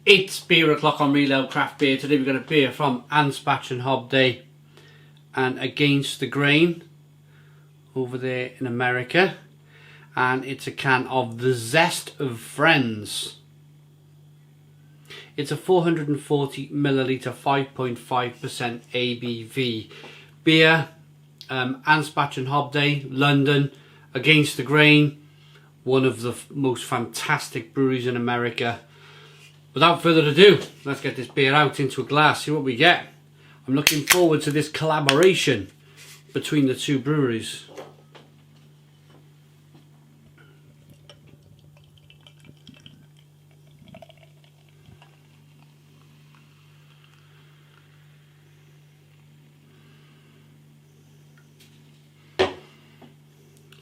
It's beer o'clock on Real Ale Craft Beer. Today we've got a beer from Anspach Hobday and Against the Grain over there in America, and it's a can of the Zest of Friends. It's a 440 milliliter 5.5% ABV beer. Anspach Hobday, London, Against the Grain, one of the most fantastic breweries in America. Without further ado, let's get this beer out into a glass, see what we get. I'm looking forward to this collaboration between the two breweries.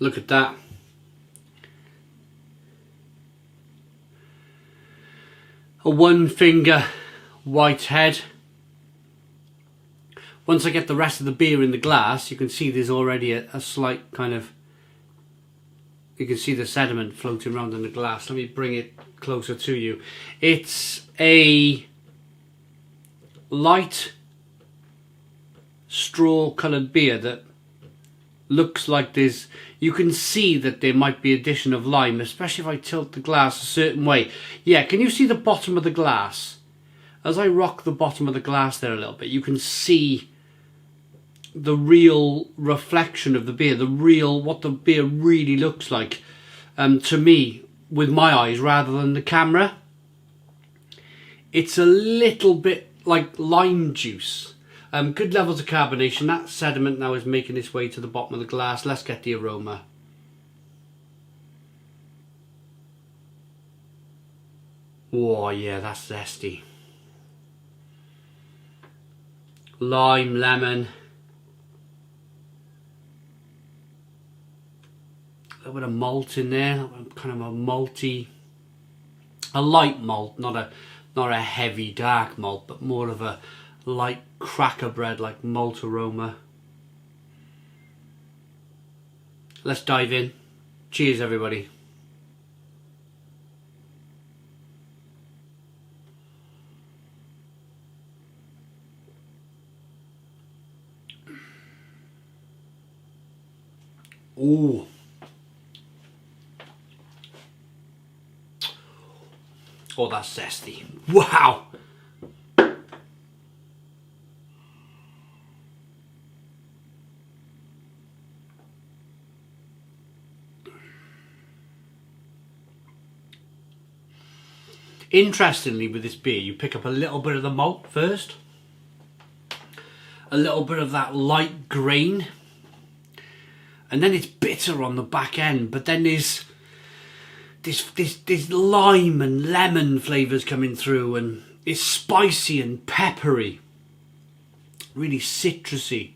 Look at that. A one finger white head. Once I get the rest of the beer in the glass, you can see there's already a slight kind of, you can see the sediment floating around in the glass. Let me bring it closer to you. It's a light straw coloured beer that looks like there's, you can see that there might be addition of lime, especially if I tilt the glass a certain way. Yeah, can you see the bottom of the glass? As I rock the bottom of the glass there a little bit, you can see the real reflection of the beer, the real, what the beer really looks like to me with my eyes rather than the camera. It's a little bit like lime juice. Good levels of carbonation. That sediment now is making its way to the bottom of the glass. Let's get the aroma. Oh yeah, that's zesty. Lime, lemon. A little bit of malt in there, kind of a malty, a light malt, not a heavy dark malt, but more of a light cracker bread like malt aroma. Let's dive in. Cheers everybody. Ooh. Oh, that's zesty. Wow. Interestingly, with this beer, you pick up a little bit of the malt first, a little bit of that light grain, and then it's bitter on the back end. But then there's lime and lemon flavours coming through, and it's spicy and peppery, really citrusy.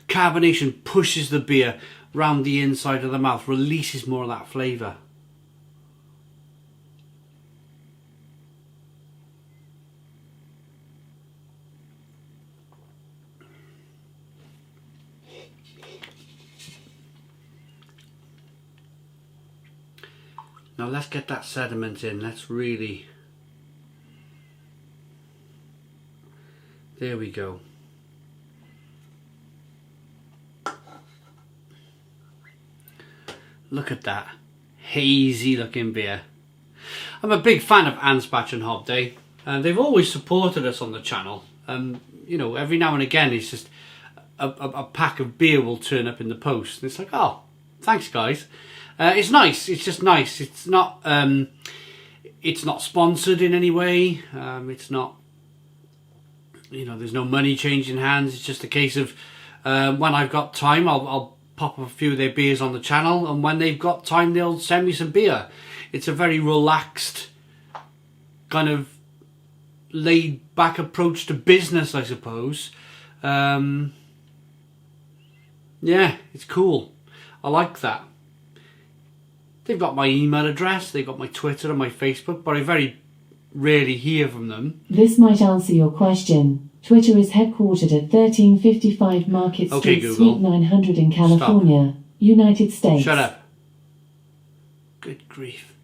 Carbonation pushes the beer round the inside of the mouth, releases more of that flavour. Now let's get that sediment in. Let's really, there we go. Look at that hazy looking beer. I'm a big fan of Anspach Hobday, and they've always supported us on the channel. You know, every now and again it's just a pack of beer will turn up in the post, and it's like, oh, thanks guys. It's nice. It's just nice. It's not sponsored in any way. It's not, you know, there's no money changing hands. It's just a case of when I've got time, I'll pop a few of their beers on the channel, and when they've got time, they'll send me some beer. It's a very relaxed, kind of laid back approach to business, I suppose. Yeah, it's cool. I like that. They've got my email address, they've got my Twitter and my Facebook, but I very rarely hear from them. This might answer your question. Twitter is headquartered at 1355 Market Street, Google. Suite 900 in California, United States. Shut up. Good grief.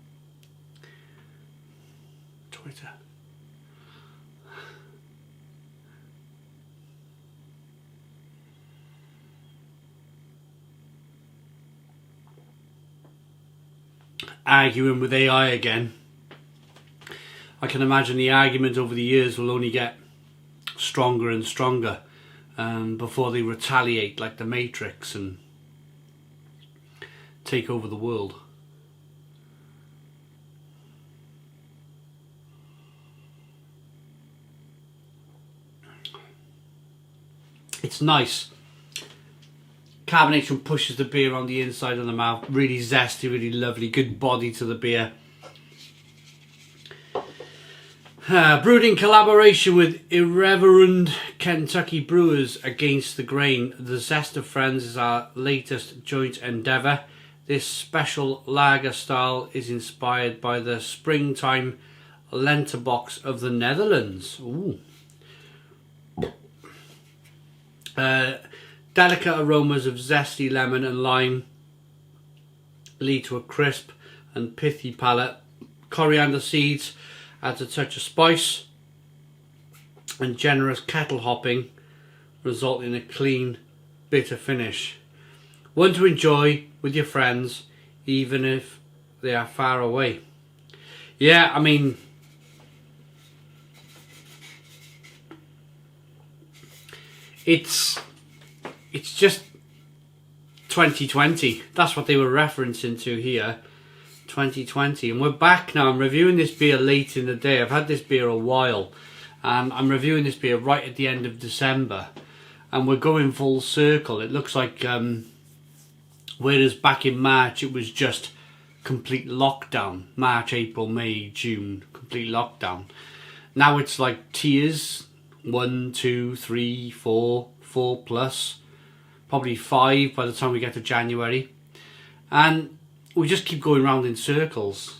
Twitter. arguing with AI again. I can imagine the argument over the years will only get stronger and stronger before they retaliate like the Matrix and take over the world. It's nice. Carbonation pushes the beer on the inside of the mouth. Really zesty, really lovely. Good body to the beer. Brewed in collaboration with irreverent Kentucky brewers Against the Grain, the Zest of Friends is our latest joint endeavour. This special lager style is inspired by the springtime lenterbox of the Netherlands. Ooh. Delicate aromas of zesty lemon and lime lead to a crisp and pithy palate. Coriander seeds adds a touch of spice, and generous kettle hopping result in a clean, bitter finish. One to enjoy with your friends, even if they are far away. Yeah, I mean, it's just 2020. That's what they were referencing to here. 2020, and we're back now. I'm reviewing this beer late in the day. I've had this beer a while, and I'm reviewing this beer right at the end of December, and we're going full circle. It looks like whereas back in March it was just complete lockdown, March, April, May, June, complete lockdown. Now it's like tiers, 1, 2, 3, 4 plus, probably 5 by the time we get to January, and we just keep going round in circles.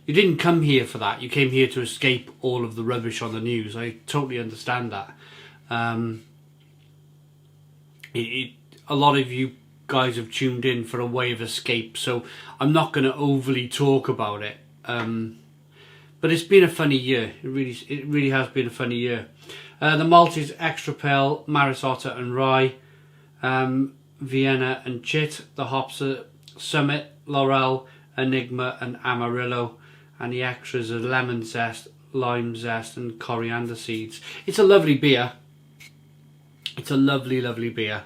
You didn't come here for that. You came here to escape all of the rubbish on the news. I totally understand that. A lot of you guys have tuned in for a way of escape, so I'm not going to overly talk about it. But it's been a funny year. It really has been a funny year. The malt is extra pale, Maris Otter and rye, Vienna and Chit. The hops are Summit, Laurel, Enigma and Amarillo, and the extras are lemon zest, lime zest and coriander seeds. It's a lovely beer. It's a lovely, lovely beer.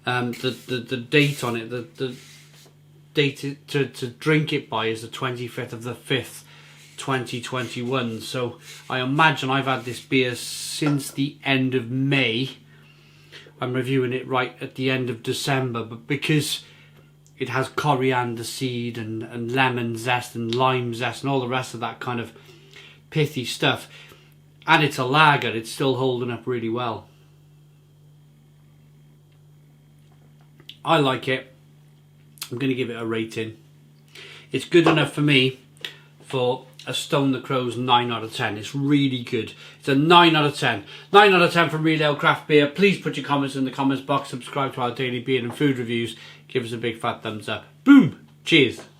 The date on it, the date to drink it by is the 25th of the 5th, 2021. So I imagine I've had this beer since the end of May. I'm reviewing it right at the end of December, but because it has coriander seed and lemon zest and lime zest and all the rest of that kind of pithy stuff, and it's a lager, it's still holding up really well. I like it. I'm going to give it a rating. It's good enough for me for a Stone the Crow's 9 out of 10. It's really good. It's a 9 out of 10. 9 out of 10 from Real Ale Craft Beer. Please put your comments in the comments box. Subscribe to our daily beer and food reviews. Give us a big fat thumbs up. Boom! Cheers.